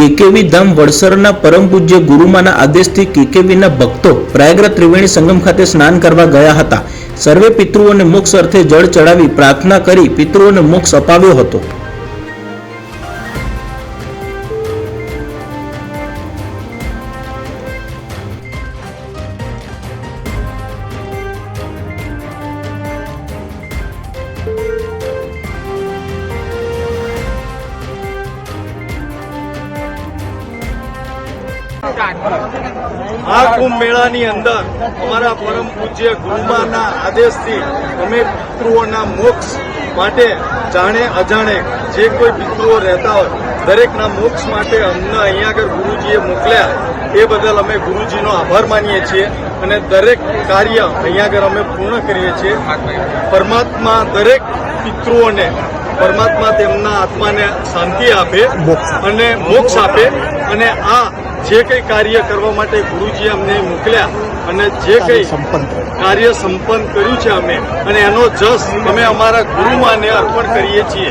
KKV ધામ વડસરના પરમ પૂજ્ય ગુરુમાના આદેશથી કેકેવીના ભક્તો પ્રયાગરાજ ત્રિવેણી સંગમ ખાતે સ્નાન કરવા ગયા હતા। સર્વે પિતૃઓને મોક્ષ અર્થે જળ ચડાવી પ્રાર્થના કરી પિતૃઓને મોક્ષ અપાવ્યો હતો। આ કુંભ મેળાની અંદર અમારા પરમ પૂજ્ય ગુરુમાના આદેશથી અમે પિતૃઓના મોક્ષ માટે જાણે અજાણે જે કોઈ પિતૃઓ રહેતા હોય દરેકના મોક્ષ માટે અમને અહીંયા આગળ ગુરુજીએ મોકલ્યા એ બદલ અમે ગુરુજીનો આભાર માનીએ છીએ અને દરેક કાર્ય અહીંયા આગળ અમે પૂર્ણ કરીએ છીએ। પરમાત્મા દરેક પિતૃઓને પરમાત્મા તેમના આત્માને શાંતિ આપે અને મોક્ષ આપે અને આ જે કંઈ કાર્ય કરવા માટે ગુરુજી અમને મોકલ્યા અને જે કંઈ કાર્ય સંપન્ન કર્યું છે અમે અને એનો જસ અમે અમારા ગુરુમાને અર્પણ કરીએ છીએ।